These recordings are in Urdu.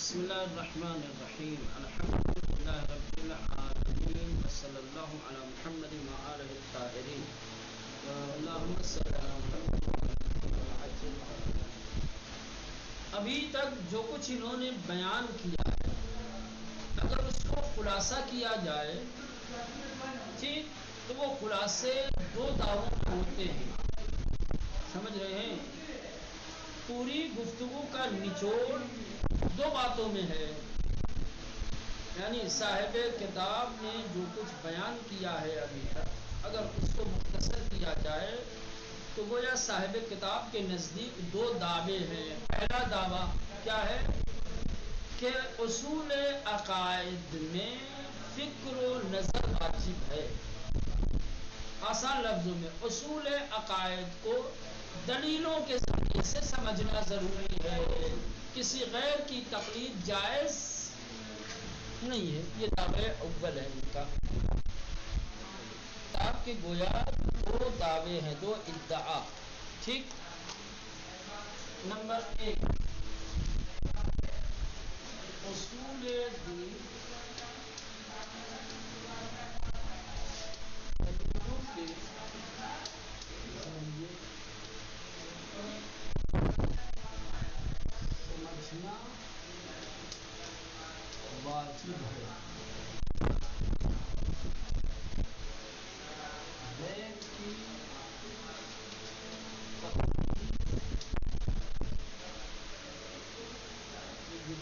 بسم اللہ الرحمن الرحیم الحمدللہ رب العالمین وصلی اللہ علی محمد وآلہ الطاہرین اللہم صلی علی محمد. ابھی تک جو کچھ انہوں نے بیان کیا ہے اگر اس کو خلاصہ کیا جائے ٹھیک تو وہ خلاصے دو دعووں میں ہوتے ہیں. سمجھ رہے ہیں؟ پوری گفتگو کا نچوڑ دو باتوں میں ہے. یعنی صاحب کتاب نے جو کچھ بیان کیا ہے ابھی تک اگر اس کو مختصر کیا جائے تو گویا صاحب کتاب کے نزدیک دو دعوے ہیں. پہلا دعویٰ کیا ہے کہ اصول عقائد میں فکر و نظر واجب ہے. آسان لفظوں میں اصول عقائد کو دلیلوں کے ذریعے سے سمجھنا ضروری ہے. کسی غیر کی تقلید جائز نہیں ہے. یہ دعوے اول ہے ان کا. آپ کے گویا دو دعوے ہیں, دو ادعا. ٹھیک. نمبر ایک اصول دین سمجھنا واجب ہے. غیر کی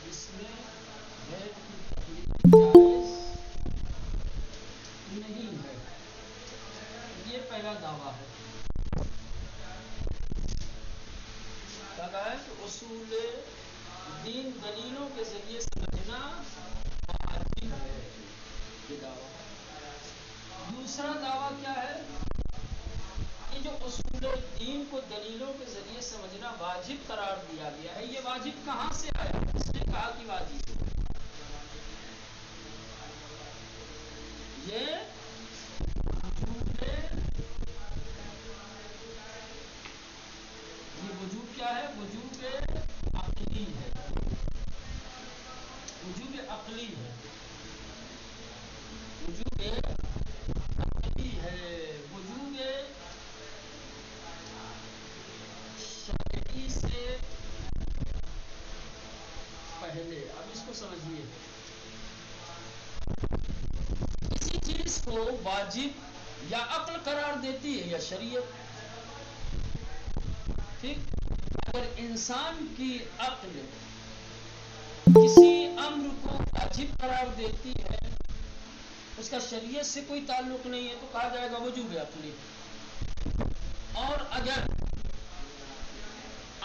جس میں غیر کی تقلید جائز نہیں ہے. یہ پہلا دعویٰ ہے. کہا ہے کہ اصول دین دلیلوں کے ذریعے سمجھنا واجب ہے. یہ دعویٰ. دوسرا دعویٰ کیا ہے؟ یہ جو اصول دین کو دلیلوں کے ذریعے سمجھنا واجب قرار دیا گیا ہے, یہ واجب کہاں سے آیا؟ اس نے کہا کہ واجب یہ وجوب کیا ہے؟ وجوب عقلی ہے. وجوب عقلی ہے. وجوب عقلی ہے. وجوب شرعی سے پہلے. اب اس کو سمجھیے. کسی چیز کو واجب یا عقل قرار دیتی ہے یا شریعت. ٹھیک. اگر انسان کی عقل کسی امر کو واجب قرار دیتی ہے, اس کا شریعت سے کوئی تعلق نہیں ہے, تو کہا جائے گا وجوب عقلی. اور اگر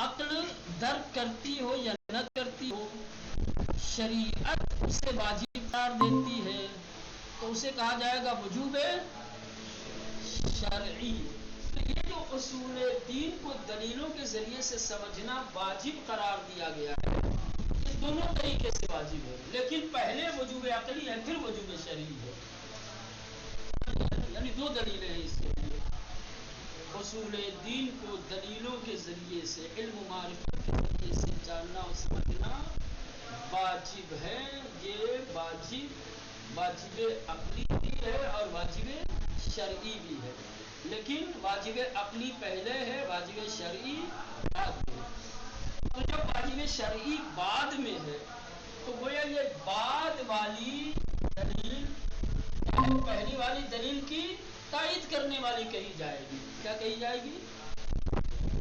عقل درک کرتی ہو یا نہ کرتی ہو, شریعت اسے واجب قرار دیتی ہے تو اسے کہا جائے گا وجوب شرعی. یہ جو اصول دین کو دلیلوں کے ذریعے سے سمجھنا واجب قرار دیا گیا ہے, یہ دونوں طریقے سے واجب ہے. لیکن پہلے وجوب عقلی ہے, پھر وجوب شرعی ہے. یعنی دو دلیلیں ہیں اس کے لیے. اصول دین کو دلیلوں کے ذریعے سے, علم و معرفت کے ذریعے سے جاننا اور سمجھنا واجب ہے. یہ واجب عقلی بھی ہے اور واجب شرعی بھی ہے. لیکن واجب عقلی پہلے ہے, واجب شرعی بعد میں. تو جب واجب شرعی بعد میں ہے تو گویا یہ بعد والی دلیل پہلی والی دلیل کی تائید کرنے والی کہی جائے گی. کیا کہی جائے گی؟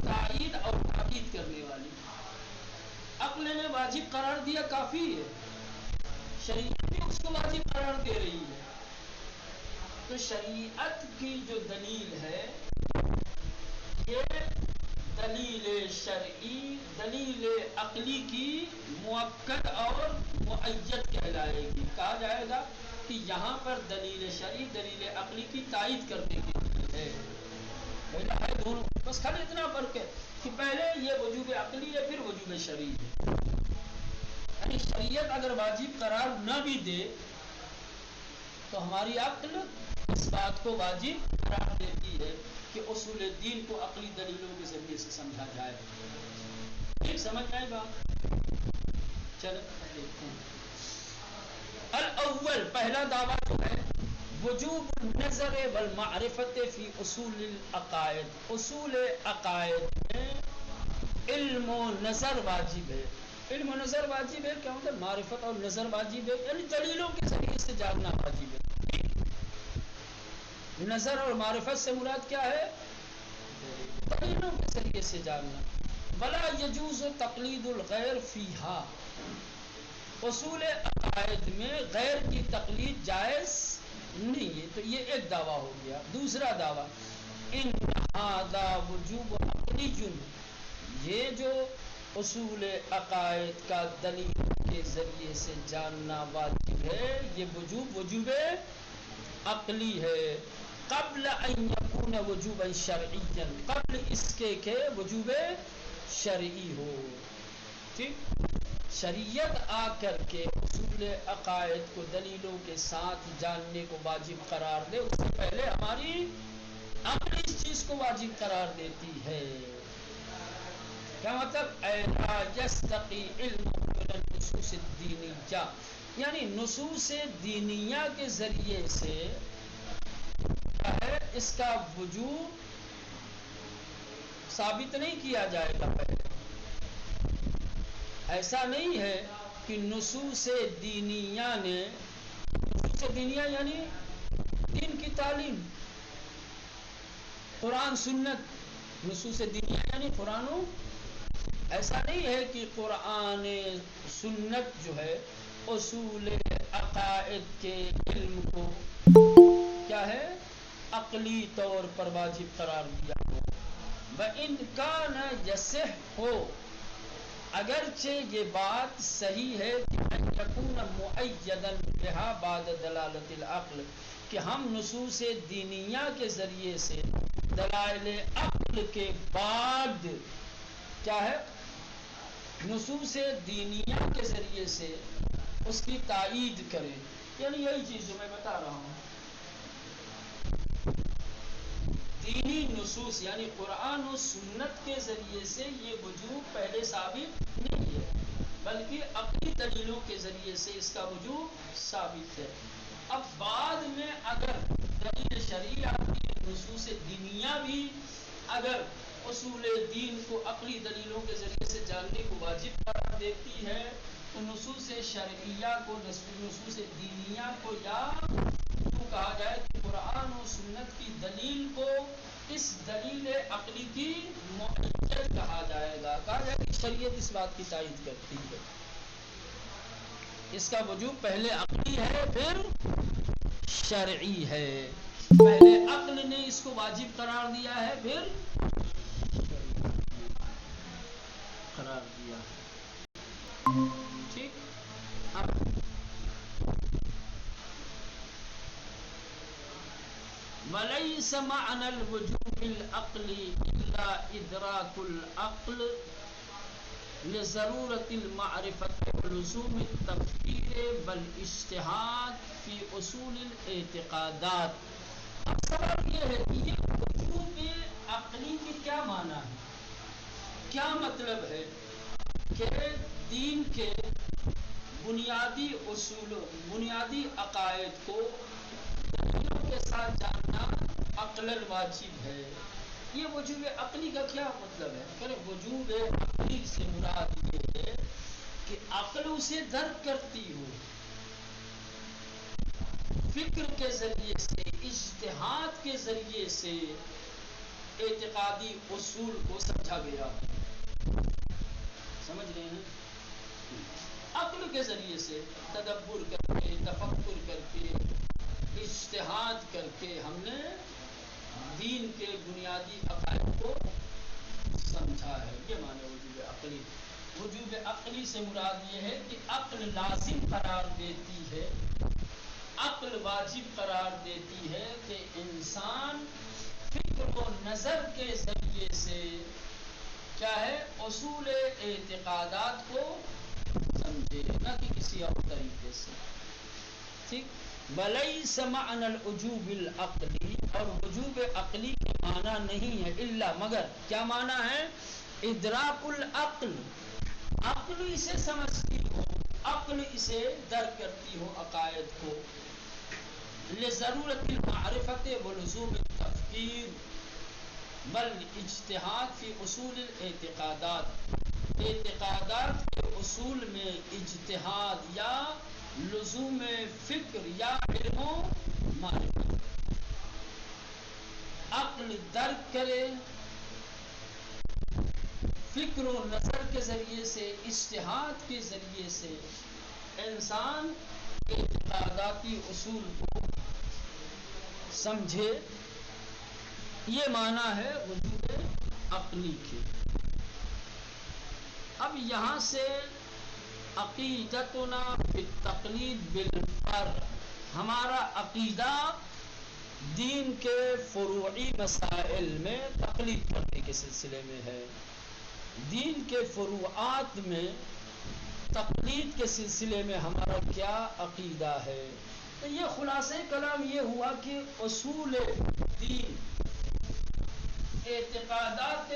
تائید اور تاکید کرنے والی. عقل نے واجب قرار دیا کافی ہے, شریعت بھی اس کو واجب قرار دے رہی ہے. تو شریعت کی جو دلیل ہے یہ دلیل شرعی, دلیل عقلی کی مؤکد اور مؤید کہلائے گی. کہا جائے گا کہ یہاں پر دلیل شرعی دلیل عقلی کی تائید کرنے کے لیے ہے. پہلا ہے دونوں, بس خالی اتنا فرق ہے کہ پہلے یہ وجوب عقلی ہے, پھر وجوب شرعی ہے. یعنی شریعت اگر واجب قرار نہ بھی دے تو ہماری عقل اس بات کو واجب قرار دیتی ہے کہ اصول دین کو عقلی دلیلوں کے ذریعے سے سمجھا جائے. ٹھیک, سمجھ آئے بات؟ چلو دیکھتے ہیں. الاول پہلا دعویٰ جو ہے وجوب النظر والمعرفت فی اصول العقائد. اصول عقائد میں علم و نظر واجب ہے. علم و نظر واجب ہے کیا مطلب؟ معرفت اور نظر واجب ہے یعنی دلیلوں کے ذریعے سے جاننا واجب ہے. نظر اور معرفت سے مراد کیا ہے؟ دلیلوں کے ذریعے سے جاننا. ولا یجوز تقلید الغیر فیہا. اصول عقائد میں غیر کی تقلید جائز نہیں ہے. تو یہ ایک دعویٰ ہو گیا. دوسرا دعویٰ ان ھذا وجوب عقلی جن. یہ جو اصول عقائد کا دلیل کے ذریعے سے جاننا واجب ہے یہ وجوب عقلی ہے. قبل ان یکون وجوبا شرعیا. قبل اس کے کہ وجوب شرعی ہو. ٹھیک. شریعت آ کر کے اصول عقائد کو دلیلوں کے ساتھ جاننے کو واجب قرار دے اس سے پہلے ہماری عقل اس چیز کو واجب قرار دیتی ہے. کیا مطلب؟ ایلا یستقی علم من النصوص الدینیہ. یعنی نصوص دینیہ کے ذریعے سے کیا ہے اس کا وجوب ثابت نہیں کیا جائے گا. پہلے ایسا نہیں ہے کہ نصوص دینیہ نے نصوص دینیہ یعنی دین کی تعلیم قرآن سنت. نصوص دینیہ یعنی قرآن ایسا نہیں ہے کہ قرآن سنت جو ہے اصول عقائد کے علم کو کیا ہے عقلی طور پر واجب قرار دیا ہو. وَإِنْ كَانَ يَصِحُّ ہو اگرچہ یہ بات صحیح ہے کہ ان یکون مؤیدا بہا بعد دلالت العقل کہ ہم نصوص دینیہ کے ذریعے سے دلائل عقل کے بعد کیا ہے نصوص دینیہ کے ذریعے سے اس کی تائید کریں. یعنی یہی چیز جو میں بتا رہا ہوں دینی نصوص یعنی قرآن و سنت کے ذریعے سے یہ وجوب پہلے ثابت نہیں ہے بلکہ عقلی دلیلوں کے ذریعے سے اس کا وجوب ثابت ہے. اب بعد میں اگر دلیل شرعی آتی ہے نصوص دینیہ بھی اگر اصول دین کو عقلی دلیلوں کے ذریعے سے جاننے کو واجب قرار دیتی ہے تو نصوص شرعیہ کو نصوص دینیہ کو یا تو کہا جائے کہ قرآن و سنت کی دلیل کو اس دلیل عقلی کی مؤید کہا جائے گا. کہا جائے کہ شریعت اس بات کی تائید کرتی ہے اس کا وجوب پہلے عقلی ہے پھر شرعی ہے. پہلے عقل نے اس کو واجب قرار دیا ہے پھر قرار دیا. ٹھیک. اب وَلَيْسَ مَعْنَى الْوُجُوبِ الْعَقْلِ إِلَّا إِدْرَاكُ الْعَقْلِ لِضَرُورَةِ الْمَعْرِفَةِ وَلُزُومِ التَّفْكِيرِ وَالْاجْتِهَادِ فِي أُصُولِ الْاعْتِقَادَاتِ. اب سوال یہ ہے کہ یہ وجوب عقلی کی کیا معنی ہے کیا مطلب ہے کہ دین کے بنیادی اصولوں بنیادی عقائد کو دلیلوں کے ساتھ جاننا عقلاً واجب ہے. یہ وجوب عقلی کا کیا مطلب ہے؟ کہ وجوب عقلی سے مراد یہ ہے کہ عقل اسے درک کرتی ہو فکر کے ذریعے سے اجتہاد کے ذریعے سے اعتقادی اصول کو سمجھا گیا. سمجھ رہے ہیں؟ عقل کے ذریعے سے تدبر کر کے تفکر کر کے اجتہاد کر کے ہم نے دین کے بنیادی عقائد کو سمجھا ہے. یہ معنی وجوب عقلی. وجوب عقلی سے مراد یہ ہے کہ عقل لازم قرار دیتی ہے عقل واجب قرار دیتی ہے کہ انسان فکر و نظر کے ذریعے سے کیا ہے اصول اعتقادات کو سمجھے نہ کہ کسی اور طریقے سے. ٹھیک. وَلَيْسَ مَعْنَى الْوُجُوبِ الْعَقْلِ اور وجوب عقلی کے معنی نہیں ہے الا مگر کیا معنی ہے ادراک العقل عقل اسے سمجھتی ہو عقل اسے درک کرتی ہو عقائد کو، لضرورت المعرفت ولزوم التفکیر بل اجتہاد فی اصول الاعتقادات، اعتقادات کے اصول میں اجتہاد یا لزوم فکر یا علم و معرفت، عقل درک کرے فکر و نظر کے ذریعے سے، اجتہاد کے ذریعے سے انسان اعتقاداتی اصول کو سمجھے، یہ معنی ہے وجود عقلی کے۔ اب یہاں سے عقیدتنا فی التقلید بالفرع، ہمارا عقیدہ دین کے فروعی مسائل میں تقلید کرنے کے سلسلے میں ہے، دین کے فروعات میں تقلید کے سلسلے میں ہمارا کیا عقیدہ ہے۔ تو یہ خلاصہ کلام یہ ہوا کہ اصول دین، اعتقادات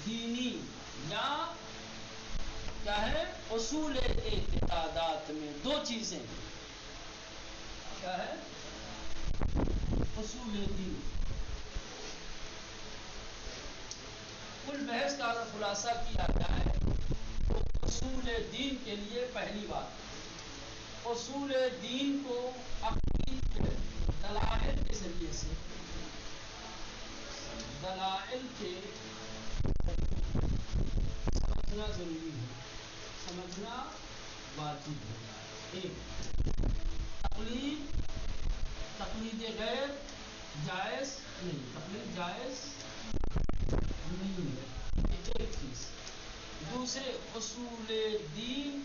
دینی یا کیا ہے اصول اعتقادات میں دو چیزیں ہیں، کیا ہے اصول دین۔ کل بحث کا اگر خلاصہ کیا جائے تو اصول دین کے لیے پہلی بات، اصول دین کو عقید کے دلائل کے ذریعے سے، دلائل کے سمجھنا ضروری ہے، سمجھنا واجب ہے۔ ایک تقلید غیر جائز نہیں، تقلید جائز نہیں ہے، ایک چیز۔ دوسرے اصول دین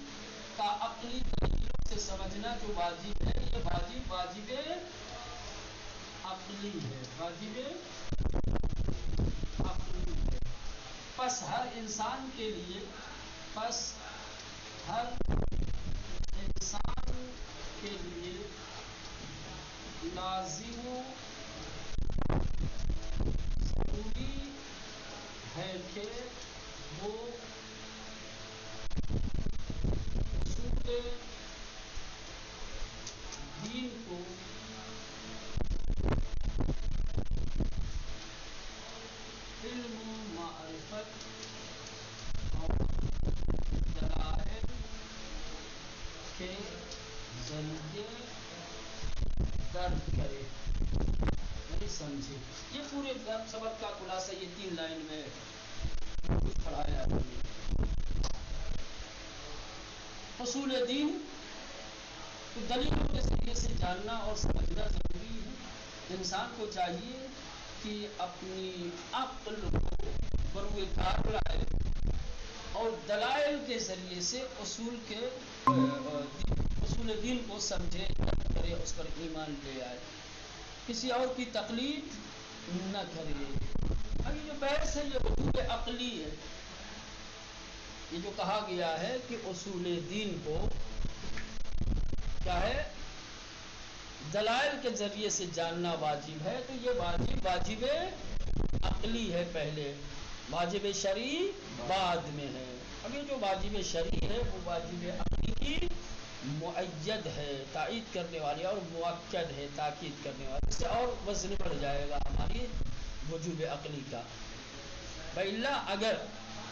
کا عقلی طریقوں سے سمجھنا جو واجب ہے، یہ واجب عقلی ہے، واجب عقلی ہے۔ پس ہر انسان کے لیے، پس ہر انسان کے لیے لازم و ضروری ہے کہ وہ اصول دین کو علم و معرفت اور دلائل کے ذریعے درک کرے، یعنی سمجھے۔ یہ پورے سبق کا خلاصہ یہ 3 لائن میں پڑھایا ہے۔ اصول دین کو دلیلوں کے ذریعے سے جاننا اور سمجھنا ضروری ہے۔ انسان کو چاہیے کہ اپنی عقل کو بروئے کار لائے اور دلائل کے ذریعے سے اصول دین کو سمجھے، کرے، اس پر ایمان لے آئے، کسی اور کی تقلید نہ کرے۔ اب یہ جو بحث ہے یہ وجود عقلی ہے، یہ جو کہا گیا ہے کہ اصول دین کو کیا ہے دلائل کے ذریعے سے جاننا واجب ہے، تو یہ واجب عقلی ہے پہلے، واجب شرعی بعد میں ہے۔ اب یہ جو واجب شرعی ہے وہ واجب عقلی کی مؤید ہے، تائید کرنے والی، اور مؤکد ہے، تاکید کرنے والی، اس سے اور وزن بڑھ جائے گا ہماری وجوب عقلی کا۔ وإلا اگر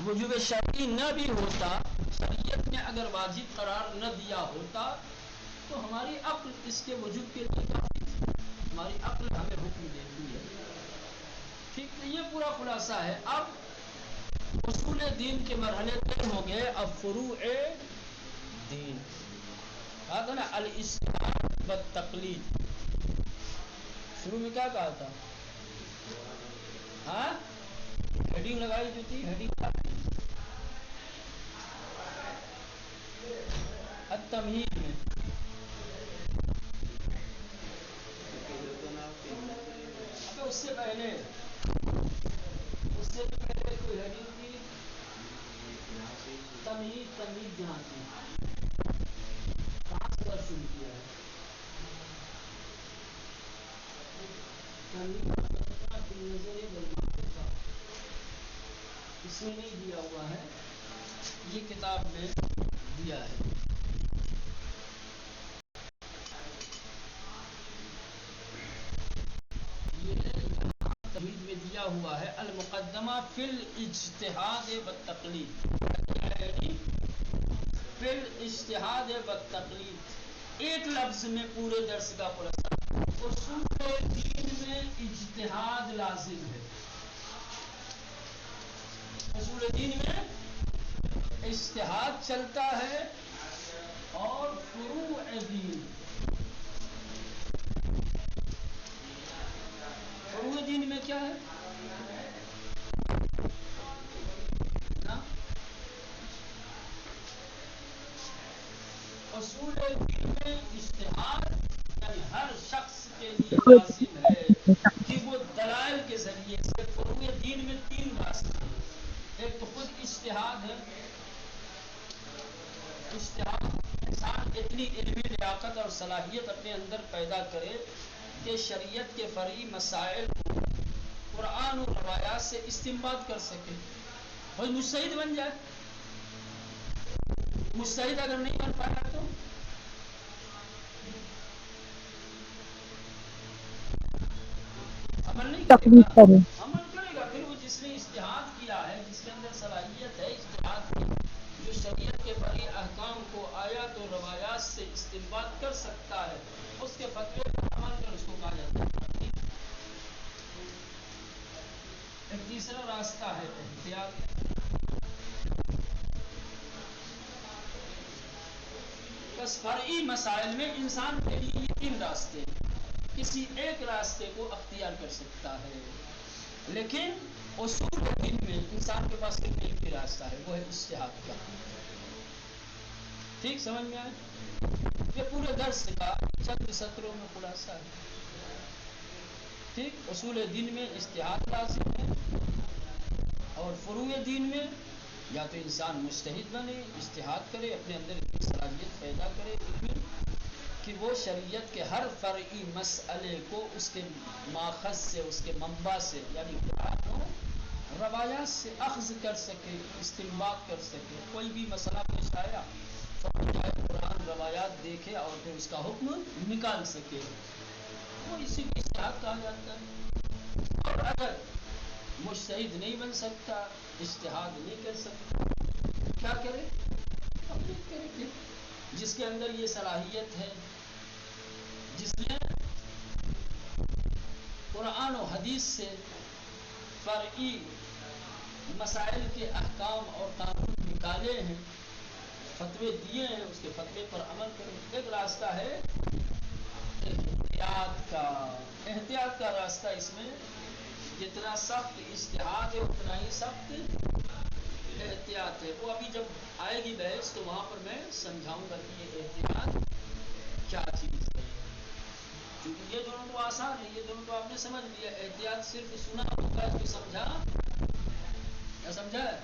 وجوب شرعی نہ بھی ہوتا، شریعت نے اگر واجب قرار نہ دیا ہوتا تو ہماری عقل اس کے وجوب کے لیے کافی تھی، ہماری عقل ہمیں حکم دیتی ہے۔ ٹھیک، تو یہ پورا خلاصہ ہے۔ اب اصول دین کے مرحلے طے ہو گئے، اب فروع دین کہا تھا نا، الاجتہاد والتقلید۔ شروع میں کیا کہا تھا؟ ہاں ہیڈنگ لگائی جو تھی، ہیڈنگ التمہید میں اس سے پہلے کوئی ہیڈنگ تھی تمہید جہاں تھی، کہاں سے شروع کیا ہے؟ اس میں نہیں دیا ہوا ہے، یہ کتاب میں دیا ہے۔ ہوا ہے المقدمہ فی الاجتہاد والتقلید، فی الاجتہاد والتقلید، ایک لفظ میں پورے درس کا خلاصہ۔ اصول دین میں اجتہاد لازم ہے، اصول دین میں اجتہاد چلتا ہے، اور فروع دین، فروع دین میں کیا ہے نا؟ اصول دین میں اجتہاد یعنی ہر شخص کے لیے لازم ہے کہ وہ دلائل کے ذریعے سے، فروع دین میں تین راستے ہیں، ایک تو خود اجتہاد ہے، اجتہاد انسان اتنی علمی لیاقت اور صلاحیت اپنے اندر پیدا کرے کہ شریعت کے فرعی مسائل کو قرآن و روایات سے استنباط کر سکے، بھائی مجتہد بن جائے۔ مجتہد اگر نہیں بن پایا تو عمل نہیں کرے تقلید گا، کریں۔ عمل کرے گا پھر وہ جس نے اجتہاد کیا ہے، جس کے اندر صلاحیت ہے اجتہاد کی، جو شریعت کے فرعی احکام کو آیات و روایات سے استنباط کر سکتا ہے، اس کے فتوے پر عمل کر اس کو کہا جاتا ہے۔ ایک تیسرا راستہ ہے احتیاط، بس فرعی مسائل میں انسان کے لیے یہ تین راستے ہیں، کسی ایک راستے کو اختیار کر سکتا ہے، لیکن اصول دین میں انسان کے پاس صرف ایک ہی راستہ ہے، وہ ہے اجتہاد کا۔ ٹھیک سمجھ میں آئے؟ یہ پورے درس کا چند سطروں میں خلاصہ ہے۔ ٹھیک، اصول دین میں اجتہاد لازم ہے، اور فروع دین میں یا تو انسان مجتہد بنے، اجتہاد کرے، اپنے اندر اتنی صلاحیت پیدا کرے علمی کہ وہ شریعت کے ہر فرعی مسئلے کو اس کے ماخذ سے، اس کے منبع سے یعنی قرآن و روایات سے اخذ کر سکے، استنباط کر سکے۔ کوئی بھی مسئلہ پیش آیا فوراً قرآن روایات دیکھے اور پھر اس کا حکم نکال سکے، وہ اسی کو اجتہاد کہا جاتا ہے۔ اور اگر مجتہد نہیں بن سکتا، اجتہاد نہیں کر سکتا، کیا کرے؟ تقلید کرے کہ جس کے اندر یہ صلاحیت ہے، جس نے قرآن و حدیث سے فرعی مسائل کے احکام اور قانون نکالے ہیں، فتوے دیے ہیں، اس کے فتوے پر عمل کرے۔ ایک راستہ ہے احتیاط کا، احتیاط کا راستہ، اس میں جتنا سخت اجتہاد ہے اتنا ہی سخت احتیاط ہے۔ وہ ابھی جب آئے گی بحث تو وہاں پر میں سمجھاؤں گا کہ یہ احتیاط کیا چیز ہے، کیونکہ یہ دونوں تو آسان ہے، یہ دونوں تو آپ نے سمجھ لیا۔ احتیاط صرف سنا ہوگا، اس کو سمجھا کیا سمجھا ہے؟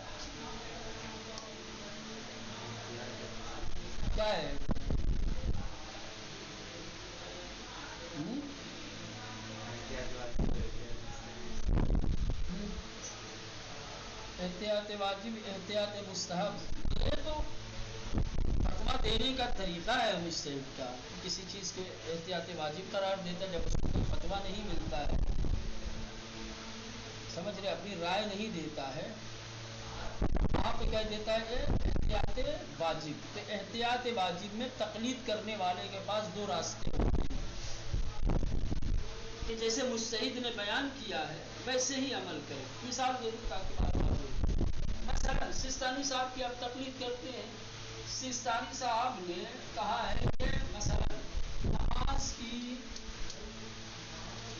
کیا ہے؟ احتیاط واجب، احتیاط مستحب، یہ تو فتویٰ دینے کا طریقہ ہے مجتہد کا، کسی چیز کو احتیاط واجب قرار دیتا ہے جب اس کو کوئی فتویٰ نہیں ملتا ہے، سمجھ رہے، اپنی رائے نہیں دیتا ہے، وہاں پہ کہہ دیتا ہے کہ احتیاط واجب۔ تو احتیاط واجب میں تقلید کرنے والے کے پاس دو راستے ہوتے ہیں کہ جیسے مجتہد نے بیان کیا ہے ویسے ہی عمل کرے۔ مثال دے دوں تاکہ بات واضح ہو۔ مثلا سیستانی صاحب کی آپ تقلید کرتے ہیں، سیستانی صاحب نے کہا ہے کہ مثلا نماز کی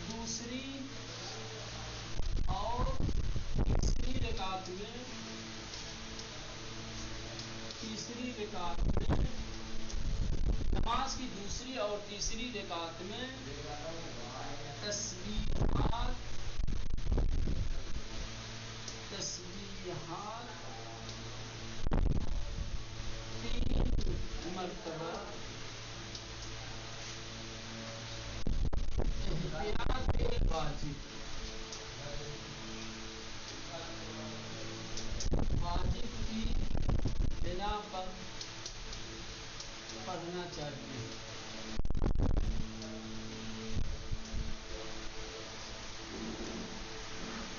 دوسری اور تیسری رکعت میں نماز کی دوسری اور تیسری رکعت میں تسبیحات تین مرتبہ، احتیاط واجب کی بنا پر پڑھنا چاہیے۔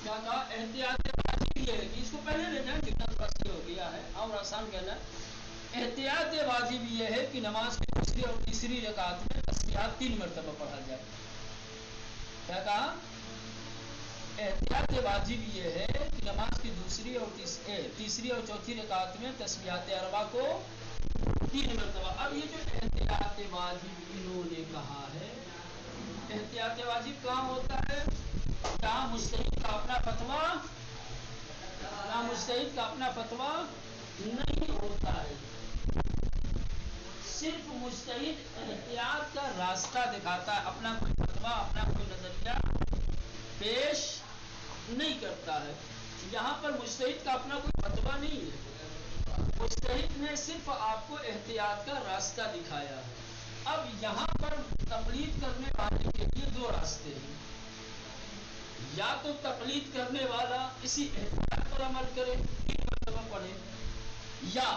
کیا کیا کہا؟ احتیاط واجب یہ ہے کہ اس کو پہلے لے جائیں جتنا تھوڑا صحیح ہو گیا ہے اور آسان کہنا ہے۔ احتیاط واجب یہ ہے کہ نماز کی دوسری اور تیسری رکعت میں تسبیحات 3 مرتبہ پڑھا جائے۔ کیا کہا؟ احتیاط واجب یہ ہے کہ نماز کی دوسری اور تیسری اور چوتھی رکعت میں تسبیحات اربع کو 3 مرتبہ۔ اب یہ جو احتیاط واجب انہوں نے کہا ہے، احتیاط واجب کہاں ہوتا ہے؟ جہاں مجتہد کا اپنا فتویٰ نہیں ہوتا ہے، صرف مجتہد احتیاط کا راستہ دکھاتا ہے، اپنا کوئی فتویٰ اپنا کوئی نظریہ پیش نہیں کرتا ہے۔ یہاں پر مجتہد کا اپنا کوئی فتویٰ نہیں ہے، مجتہد نے صرف آپ کو احتیاط کا راستہ دکھایا ہے۔ اب یہاں پر تقلید کرنے والے کے لیے 2 راستے ہیں، یا تو تقلید کرنے والا اسی احتیاط پر عمل کرے 3 مرتبہ پڑھے، یا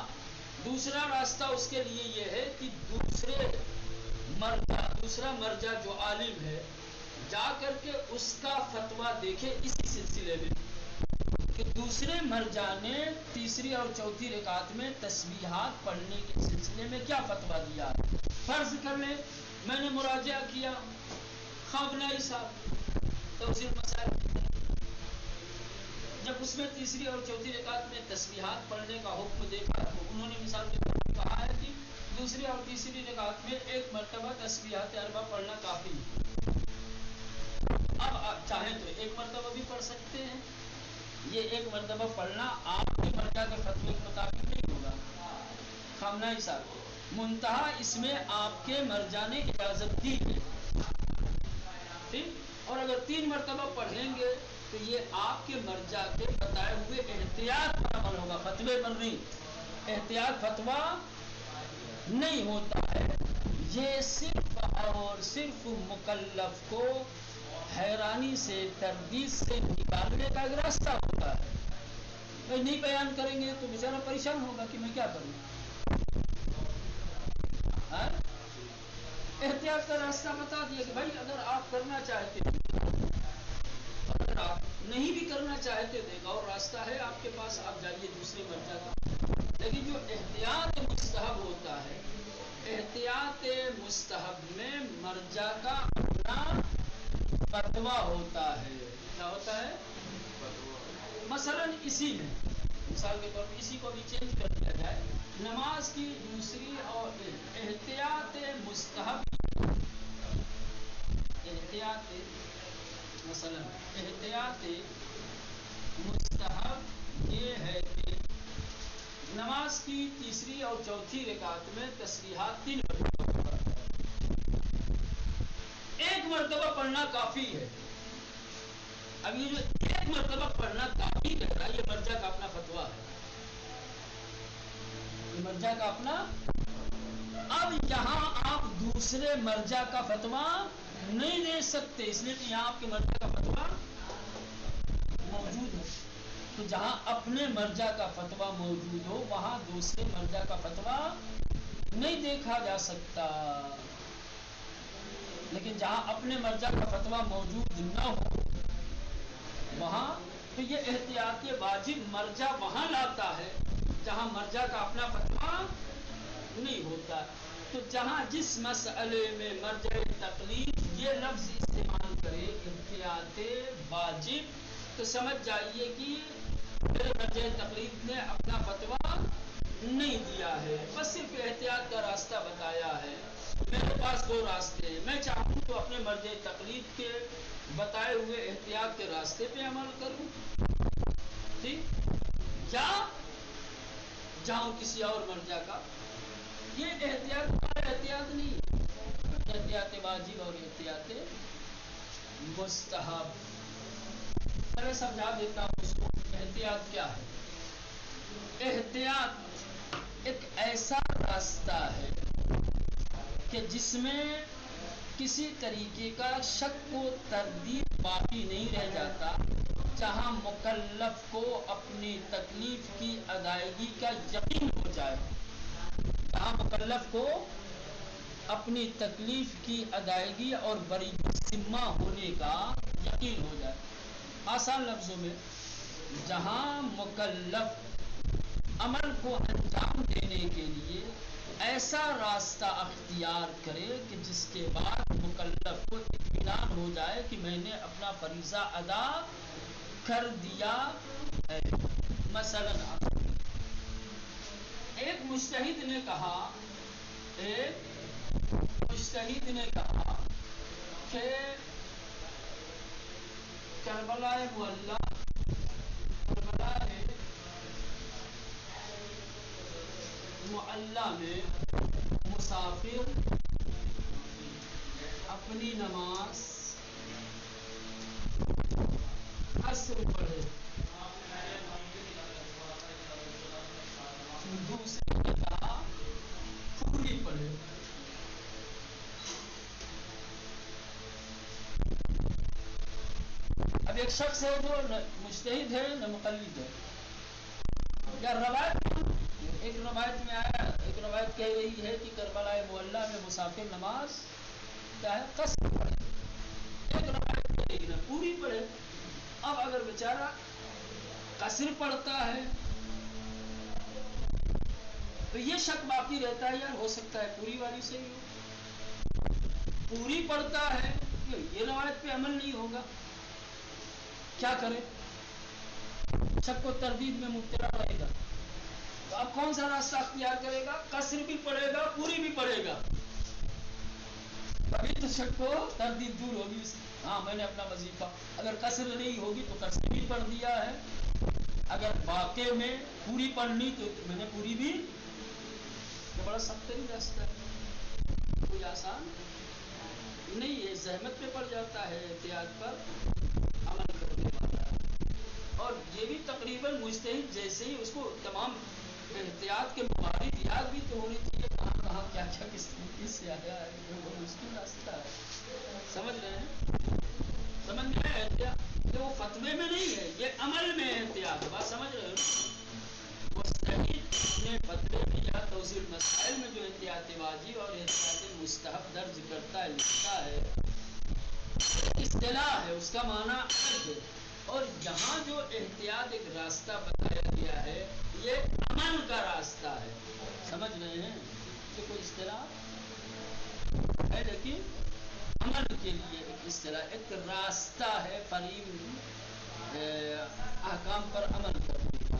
دوسرا راستہ اس کے لیے یہ ہے کہ دوسرا مرجع جو عالم ہے جا کر کے اس کا فتویٰ دیکھے اسی سلسلے میں کہ دوسرے مرجع نے تیسری اور چوتھی رکعت میں تسبیحات پڑھنے کے سلسلے میں کیا فتویٰ دیا ہے۔ فرض کر لیں میں نے مراجعہ کیا خامنائی صاحب توضیح مسائل، جب اس میں تیسری اور چوتھی رکعت میں تسبیحات پڑھنے کا حکم دیکھا تو انہوں نے مثال کے طور پر کہا ہے کہ دوسری اور تیسری رکعت میں 1 مرتبہ تسبیحات اربع پڑھنا کافی ہے۔ اب آپ چاہیں تو 1 مرتبہ بھی پڑھ سکتے ہیں، یہ 1 مرتبہ پڑھنا آپ کے مرجع کے فتوے کے مطابق نہیں ہوگا خامنائی صاحب، منتہا اس میں آپ کے مرجع نے اجازت دی ہے، ٹھیک۔ اور اگر 3 مرتبہ پڑھیں گے تو یہ آپ کے مرجع کے بتائے ہوئے احتیاط پر عمل ہوگا، فتوے پر نہیں، احتیاط فتویٰ نہیں ہوتا ہے۔ یہ صرف اور صرف مکلف کو حیرانی سے تردید سے نکالنے کا ایک راستہ ہوتا ہے۔ بھائی نہیں بیان کریں گے تو بیچارہ پریشان ہوگا کہ میں کیا کروں۔ احتیاط کا راستہ بتا دیا کہ بھائی اگر آپ کرنا چاہتے ہیں، اگر آپ نہیں بھی کرنا چاہتے تو ایک اور راستہ ہے آپ کے پاس، آپ جائیے دوسرے مرجع کا۔ لیکن جو احتیاط مستحب ہوتا ہے، احتیاط مستحب میں مرجع کا اپنا فتویٰ ہوتا ہے۔ کیا ہوتا ہے؟ مثلاً اسی میں مثال کے طور پر اسی کو بھی چینج کر دیا جائے، نماز کی دوسری اور احتیاط مستحب، مثلاً احتیاط مستحب یہ ہے کہ نماز کی تیسری اور چوتھی رکعت میں تسبیحات 3 مرتبہ پڑھا جائے، 1 مرتبہ پڑھنا کافی ہے۔ اب یہ جو 1 مرتبہ پڑھنا کافی کہتا ہے، یہ مرجع کا اپنا فتویٰ ہے، یہ مرجع کا اپنا۔ اب یہاں آپ دوسرے مرجع کا فتویٰ نہیں دے سکتے، اس لیے کہ یہاں آپ کے مرجع کا فتویٰ موجود ہے، تو جہاں اپنے مرجع کا فتویٰ موجود ہو وہاں دوسرے مرجع کا فتویٰ نہیں دیکھا جا سکتا، لیکن جہاں اپنے مرجع کا فتویٰ موجود نہ ہو وہاں تو یہ احتیاط واجب مرجع وہاں لاتا ہے جہاں مرجع کا اپنا فتویٰ نہیں ہوتا۔ تو جہاں جس مسئلے میں مرجع تقلید یہ لفظ استعمال کرے احتیاط واجب، تو سمجھ جائیے کہ میرے مرجع تقلید نے اپنا فتویٰ نہیں دیا ہے، بس صرف احتیاط کا راستہ بتایا ہے۔ میرے پاس 2 راستے ہیں، میں چاہوں تو اپنے مرجع تقلید کے بتائے ہوئے احتیاط کے راستے پہ عمل کروں، ٹھیک، یا جاؤں کسی اور مرجع کا۔ یہ احتیاط نہیں ہے، احتیاط واجب اور احتیاط مستحب۔ میں سمجھا دیتا ہوں اس کو، احتیاط کیا ہے؟ احتیاط ایک ایسا راستہ ہے کہ جس میں کسی طریقے کا شک و تردید باقی نہیں رہ جاتا، جہاں مکلف کو اپنی تکلیف کی ادائیگی کا یقین ہو جائے، جہاں مکلف کو اپنی تکلیف کی ادائیگی اور بری ذمہ ہونے کا یقین ہو جائے۔ آسان لفظوں میں جہاں مکلف عمل کو انجام دینے کے لیے ایسا راستہ اختیار کرے کہ جس کے بعد مکلف کو اطمینان ہو جائے کہ میں نے اپنا فریضہ ادا کر دیا ہے۔ مثلا ایک مجتہد نے کہا کہ کربلا معلی میں مسافر اپنی نماز قصر پڑھے، دوسرے نے کہا پوری پڑھے۔ اب ایک شخص ہے جو نہ مجتہد ہے نہ مقلد ہے، یا ایک روایت میں آیا، ایک روایت کہہ رہی ہے کہ کربلا معلی میں مسافر نماز کیا ہے قصر پڑھے، ایک روایت کہہ رہی ہے پوری پڑھے۔ اب اگر بیچارہ قصر پڑھتا ہے تو یہ شک باقی رہتا ہے یار ہو سکتا ہے پوری والی صحیح ہو، پوری پڑھتا ہے یہ روایت پہ عمل نہیں ہوگا، کیا کرے؟ شک و تردید میں مبتلا رہے گا، تو اب کون سا راستہ اختیار کرے گا؟ قصر بھی پڑھے گا پوری بھی پڑھے گا، ابھی تو شک و تردید دور ہوگی اس کی۔ ہاں میں نے اپنا وظیفہ اگر قصر نہیں ہوگی تو قصر بھی پڑھ دیا ہے، اگر واقع میں پوری پڑھنی تو میں نے پوری بھی، تو بڑا سخت ہی راستہ ہے، کوئی آسان نہیں ہے، زحمت پہ پڑ جاتا ہے، احتیاط پر عمل کرنے والا ہے۔ اور یہ بھی تقریباً مجتہد جیسے ہی اس کو تمام احتیاط کے مطابق یاد بھی تو ہونی چاہیے کہاں کہاں کیا کیا کس طریقے سے آیا ہے، وہ مشکل راستہ ہے، سمجھ رہے ہیں؟ سمجھ میں ہے احتیاط یہ وہ فتوے میں نہیں ہے، یہ عمل میں احتیاط، بات سمجھ رہے ہیں؟ مستحید اپنے فتوے میں یا توضیح المسائل میں جو احتیاط واجب اور احتیاط مستحب درج کرتا ہے لکھتا ہے، اصطلاح ہے، اس کا معنی الگ ہے، اور یہاں جو احتیاط ایک راستہ بتایا گیا ہے یہ عمل کا راستہ ہے، سمجھ رہے ہیں؟ کہ کوئی اصطلاح ہے لیکن عمل کے لیے ایک اصطلاح، ایک راستہ ہے فریم احکام پر عمل کرنے کا،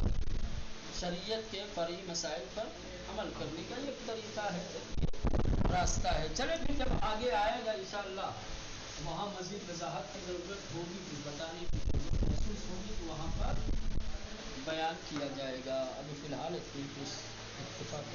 شریعت کے فرعی مسائل پر عمل کرنے کا ایک طریقہ ہے، ایک راستہ ہے۔ چلے پھر جب آگے آئے گا انشاءاللہ وہاں مزید وضاحت کی ضرورت ہوگی، کچھ بتانے کی ضرورت محسوس ہوگی تو وہاں پر بیان کیا جائے گا، ابھی فی الحال اتفاق